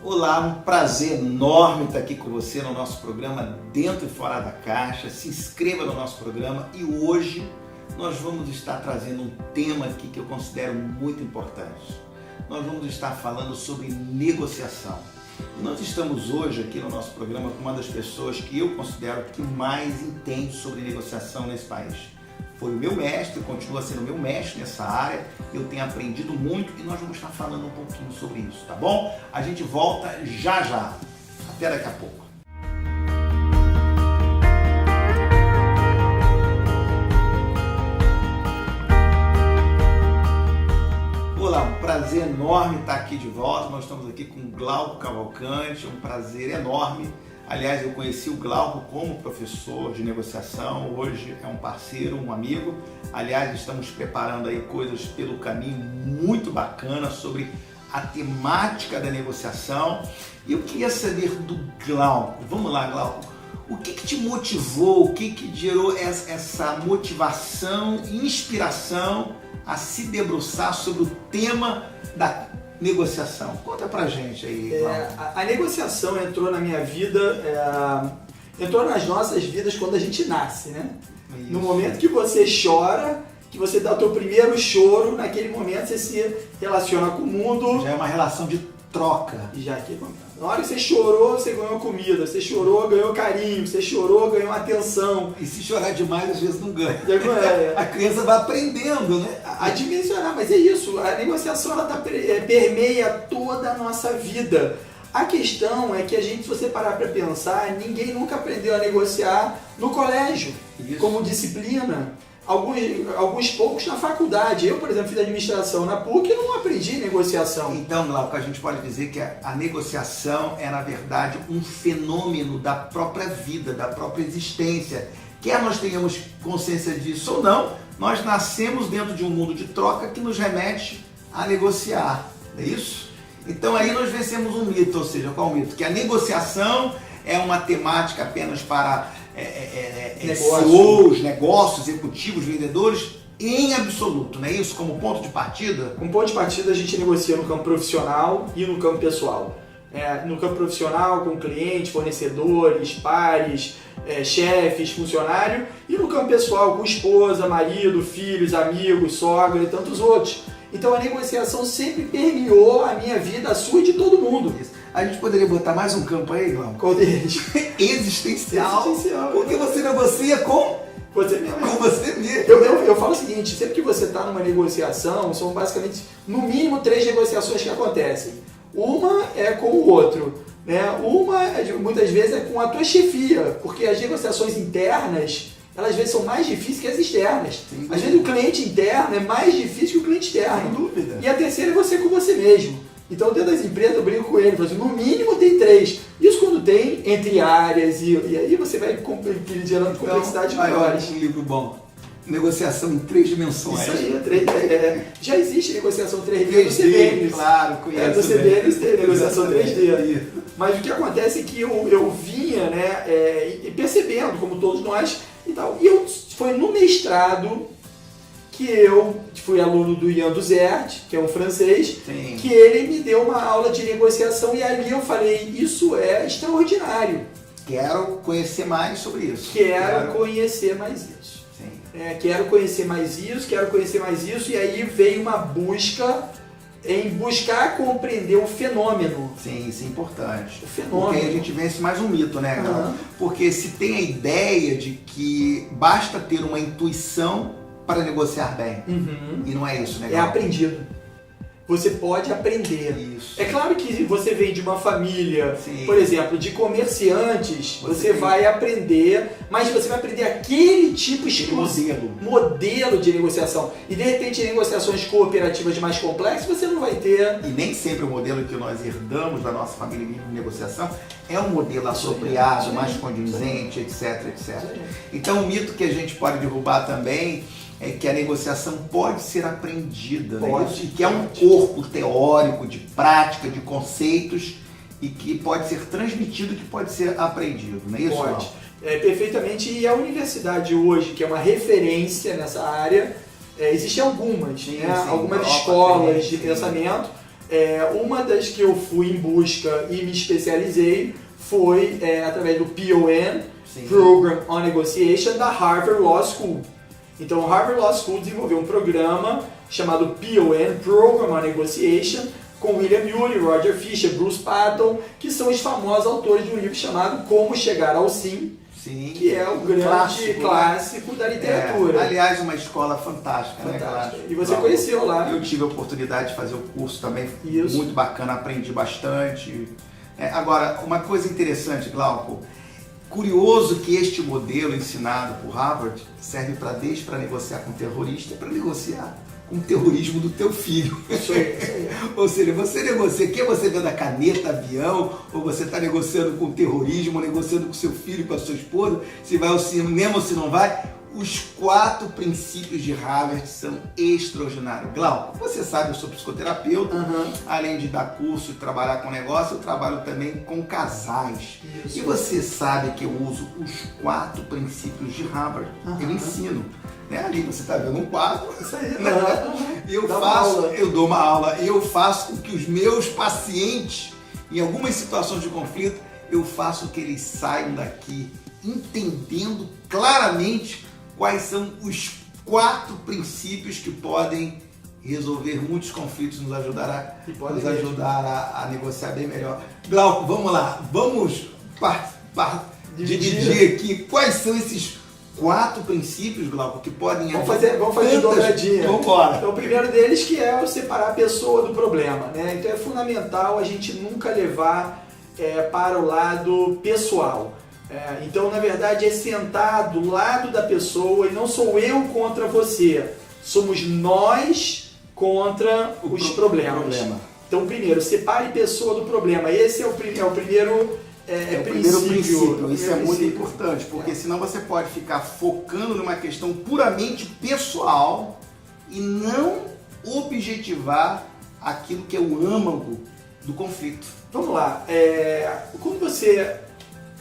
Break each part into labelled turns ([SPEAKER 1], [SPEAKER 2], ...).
[SPEAKER 1] Olá, um prazer enorme estar aqui com você no nosso programa Dentro e Fora da Caixa. Se inscreva no nosso programa e hoje nós vamos estar trazendo um tema aqui que eu considero muito importante. Nós vamos estar falando sobre negociação. Nós estamos hoje aqui no nosso programa com uma das pessoas que eu considero que mais entende sobre negociação nesse país. Foi o meu mestre, continua sendo meu mestre nessa área, eu tenho aprendido muito e nós vamos estar falando um pouquinho sobre isso, tá bom? A gente volta já já. Até daqui a pouco. Olá, um prazer enorme estar aqui de volta. Nós estamos aqui com o Glauco Cavalcante, um prazer enorme. Aliás, eu conheci o Glauco como professor de negociação, hoje é um parceiro, um amigo. Aliás, estamos preparando aí coisas pelo caminho muito bacana sobre a temática da negociação. E eu queria saber do Glauco, vamos lá, Glauco, o que te motivou, o que gerou essa motivação e inspiração a se debruçar sobre o tema da negociação? Conta pra gente aí.
[SPEAKER 2] A negociação entrou na minha vida, entrou nas nossas vidas quando a gente nasce, né? Isso. No momento que você chora, que você dá o teu primeiro choro, naquele momento você se relaciona com o mundo.
[SPEAKER 1] Já é uma relação de troca.
[SPEAKER 2] Na hora que você chorou, você ganhou comida, você chorou, ganhou carinho, você chorou, ganhou atenção.
[SPEAKER 1] E se chorar demais, às vezes não ganha.
[SPEAKER 2] É.
[SPEAKER 1] A criança vai aprendendo, né?
[SPEAKER 2] A dimensionar, mas é isso, a negociação ela permeia toda a nossa vida. A questão é que a gente, se você parar para pensar, ninguém nunca aprendeu a negociar no colégio, como disciplina. Alguns poucos na faculdade. Eu, por exemplo, fiz administração na PUC e não aprendi negociação.
[SPEAKER 1] Então, Glauco, a gente pode dizer que a negociação é, na verdade, um fenômeno da própria vida, da própria existência. Quer nós tenhamos consciência disso ou não, nós nascemos dentro de um mundo de troca que nos remete a negociar, não é isso? Então aí nós vencemos um mito, ou seja, qual mito? Que a negociação é uma temática apenas para CEOs, negócios, executivos, vendedores, em absoluto, não é isso? Como ponto de partida?
[SPEAKER 2] Como ponto de partida a gente negocia no campo profissional e no campo pessoal. No campo profissional com clientes, fornecedores, pares, chefes, funcionário, e no campo pessoal com esposa, marido, filhos, amigos, sogra e tantos outros. Então a negociação sempre permeou a minha vida, a sua e de todo mundo.
[SPEAKER 1] A gente poderia botar mais um campo aí, Glauco?
[SPEAKER 2] Qual deles?
[SPEAKER 1] Existencial. Porque você negocia com
[SPEAKER 2] você mesmo.
[SPEAKER 1] Com você mesmo.
[SPEAKER 2] Eu falo o seguinte, sempre que você está numa negociação, são basicamente, no mínimo, 3 negociações que acontecem. Uma é com o outro, né? Uma, muitas vezes, é com a tua chefia, porque as negociações internas, elas às vezes são mais difíceis que as externas.
[SPEAKER 1] Sim.
[SPEAKER 2] Às vezes o cliente interno é mais difícil que o cliente externo.
[SPEAKER 1] Sem dúvida.
[SPEAKER 2] E a terceira é você com você mesmo. Então, dentro das empresas, eu brinco com ele, falo assim, no mínimo tem 3. Isso quando tem entre áreas, e aí você vai gerando complexidades maiores.
[SPEAKER 1] Um livro bom. Negociação em 3 dimensões.
[SPEAKER 2] Isso aí, já existe negociação 3D no CBN.
[SPEAKER 1] Claro, conheço.
[SPEAKER 2] No CBN tem negociação 3D. Mas o que acontece é que eu vinha, percebendo, como todos nós, e tal. E foi no mestrado que eu fui aluno do Ian Duzert, que é um francês,
[SPEAKER 1] Sim.
[SPEAKER 2] que ele me deu uma aula de negociação e ali eu falei, isso é extraordinário.
[SPEAKER 1] Quero conhecer mais sobre isso.
[SPEAKER 2] Quero conhecer mais isso.
[SPEAKER 1] Sim.
[SPEAKER 2] Quero conhecer mais isso, e aí veio uma busca em buscar compreender o fenômeno.
[SPEAKER 1] Sim, isso é importante.
[SPEAKER 2] O fenômeno.
[SPEAKER 1] Porque aí a gente vence mais um mito, né, Glauco?
[SPEAKER 2] Uhum.
[SPEAKER 1] Porque se tem a ideia de que basta ter uma intuição para negociar bem.
[SPEAKER 2] Uhum.
[SPEAKER 1] E não é isso, né,
[SPEAKER 2] É
[SPEAKER 1] Glauco?
[SPEAKER 2] aprendido. Você pode aprender.
[SPEAKER 1] Isso.
[SPEAKER 2] É claro que você vem de uma família,
[SPEAKER 1] Sim.
[SPEAKER 2] por exemplo, de comerciantes, você
[SPEAKER 1] tem...
[SPEAKER 2] vai aprender, mas você vai aprender aquele tipo modelo de negociação. E de repente, em negociações cooperativas mais complexas, você não vai ter.
[SPEAKER 1] E nem sempre o modelo que nós herdamos da nossa família de negociação é um modelo apropriado, mais condizente, etc, etc. Então, o mito que a gente pode derrubar também é que a negociação pode ser aprendida, né? Isso, que é um corpo teórico, de prática, de conceitos e que pode ser transmitido, que pode ser aprendido, não é isso?
[SPEAKER 2] Pode. Perfeitamente. E a universidade hoje, que é uma referência nessa área, existem algumas,
[SPEAKER 1] sim,
[SPEAKER 2] algumas escolas de pensamento, Uma das que eu fui em busca e me especializei foi através do PON,
[SPEAKER 1] Sim.
[SPEAKER 2] Program on Negotiation, da Harvard Law School. Então, o Harvard Law School desenvolveu um programa chamado PON, Program on Negotiation, com William Ury, Roger Fisher, Bruce Patton, que são os famosos autores de um livro chamado Como Chegar ao Sim,
[SPEAKER 1] Sim,
[SPEAKER 2] que é o grande clássico da literatura.
[SPEAKER 1] Aliás, uma escola fantástica,
[SPEAKER 2] Fantástica.
[SPEAKER 1] né?
[SPEAKER 2] E você conheceu lá.
[SPEAKER 1] Eu tive a oportunidade de fazer o curso também,
[SPEAKER 2] Isso.
[SPEAKER 1] muito bacana, aprendi bastante. Agora, uma coisa interessante, Glauco, curioso que este modelo ensinado por Harvard serve desde para negociar com terrorista e para negociar com o terrorismo do teu filho.
[SPEAKER 2] Isso aí.
[SPEAKER 1] Ou seja, você negocia, quer você vendo a caneta, avião, ou você está negociando com o terrorismo, ou negociando com seu filho, com a sua esposa, se vai ao cinema ou se não vai. Os 4 princípios de Harvard são extraordinários. Glauco, você sabe, eu sou psicoterapeuta, além de dar curso e trabalhar com negócio, eu trabalho também com casais.
[SPEAKER 2] Isso.
[SPEAKER 1] E você sabe que eu uso os 4 princípios de Harvard, eu ensino. Ali você está vendo um quadro,
[SPEAKER 2] Isso aí.
[SPEAKER 1] eu dou uma aula, eu faço com que os meus pacientes, em algumas situações de conflito, eu faço que eles saiam daqui entendendo claramente quais são os 4 princípios que podem resolver muitos conflitos, nos ajudar a negociar bem melhor. Glauco, vamos lá, vamos dividir aqui quais são esses 4 princípios, Glauco, que podem...
[SPEAKER 2] Vamos fazer dobradinha.
[SPEAKER 1] Vamos embora.
[SPEAKER 2] Então, o primeiro deles que é o separar a pessoa do problema, né? Então é fundamental a gente nunca levar para o lado pessoal. Então, na verdade, é sentar do lado da pessoa e não sou eu contra você. Somos nós contra os problemas. Então, primeiro, separe pessoa do problema. Esse é o primeiro princípio.
[SPEAKER 1] Isso é muito importante, porque senão você pode ficar focando numa questão puramente pessoal e não objetivar aquilo que é o âmago do conflito.
[SPEAKER 2] Vamos lá. Quando você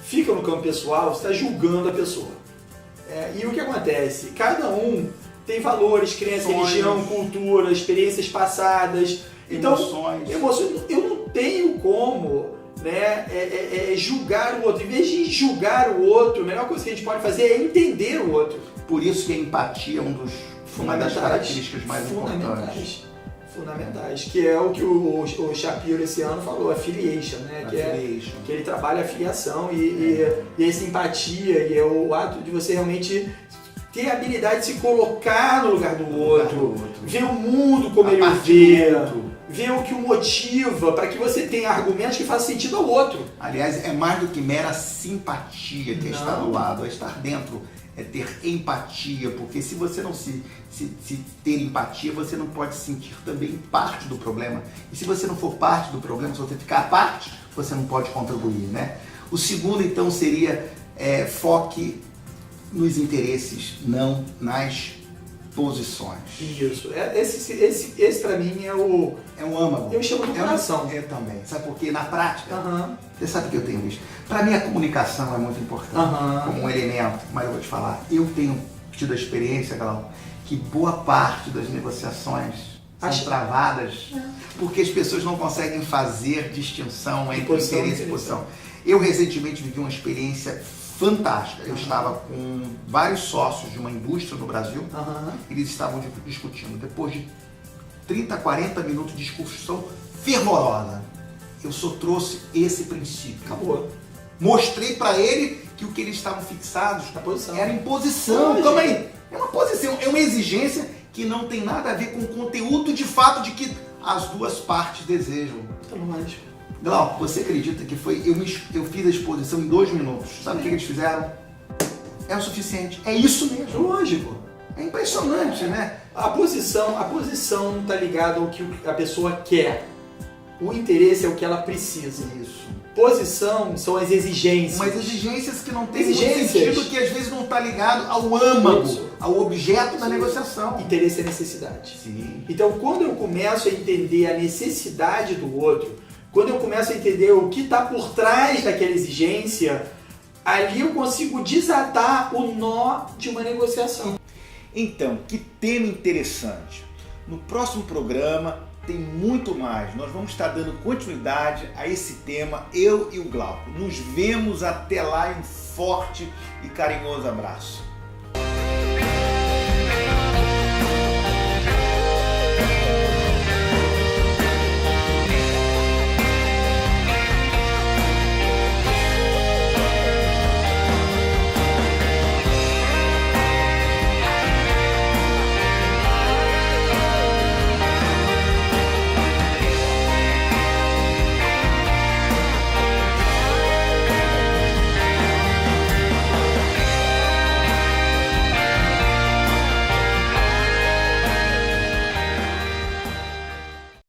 [SPEAKER 2] fica no campo pessoal, você está julgando a pessoa. E o que acontece? Cada um tem valores, crenças, religião, cultura, experiências passadas.
[SPEAKER 1] Emoções.
[SPEAKER 2] Eu não tenho como julgar o outro. Em vez de julgar o outro, a melhor coisa que a gente pode fazer é entender o outro.
[SPEAKER 1] Por isso que a empatia é uma das características mais importantes.
[SPEAKER 2] Fundamentais, que é o que o Shapiro esse ano falou, affiliation, né? Que ele trabalha a filiação e essa empatia e é o ato de você realmente ter a habilidade de se colocar no lugar do outro, ver o mundo como ele vê, ver o que o motiva, para que você tenha argumentos que façam sentido ao outro.
[SPEAKER 1] Aliás, é mais do que mera simpatia que é estar do lado, é estar dentro, é ter empatia, porque se você não se ter empatia, você não pode sentir também parte do problema. E se você não for parte do problema, se você ficar à parte, você não pode contribuir, né? O segundo, então, seria foque nos interesses, não nas posições.
[SPEAKER 2] Isso. Esse para mim é o...
[SPEAKER 1] É um âmago.
[SPEAKER 2] Eu chamo de coração.
[SPEAKER 1] Eu também. Sabe por quê? Na prática, você sabe o que eu tenho visto? Para mim a comunicação é muito importante como um elemento, mas eu vou te falar, eu tenho tido a experiência, Glauco, que boa parte das negociações são travadas porque as pessoas não conseguem fazer distinção entre interesse e posição. Eu recentemente vivi uma experiência fantástica. Eu estava com vários sócios de uma indústria no Brasil, eles estavam discutindo. Depois de 30, 40 minutos de discussão fervorosa, eu só trouxe esse princípio.
[SPEAKER 2] Acabou.
[SPEAKER 1] Mostrei para ele que o que eles estavam fixados era imposição.
[SPEAKER 2] Calma aí.
[SPEAKER 1] É uma posição, é uma exigência que não tem nada a ver com o conteúdo de fato de que as duas partes desejam. Glauco, você acredita que eu fiz a exposição em 2 minutos? Sabe o que eles fizeram? É o suficiente. É isso mesmo.
[SPEAKER 2] Lógico.
[SPEAKER 1] É impressionante, né?
[SPEAKER 2] A posição está ligada ao que a pessoa quer. O interesse é o que ela precisa.
[SPEAKER 1] Isso.
[SPEAKER 2] Posição são as exigências.
[SPEAKER 1] Mas exigências que não têm sentido, que às vezes não está ligado ao âmago, ao objeto da negociação.
[SPEAKER 2] Interesse é necessidade.
[SPEAKER 1] Sim.
[SPEAKER 2] Então, quando eu começo a entender a necessidade do outro, quando eu começo a entender o que está por trás daquela exigência, ali eu consigo desatar o nó de uma negociação.
[SPEAKER 1] Então, que tema interessante. No próximo programa, tem muito mais. Nós vamos estar dando continuidade a esse tema, eu e o Glauco. Nos vemos até lá, um forte e carinhoso abraço.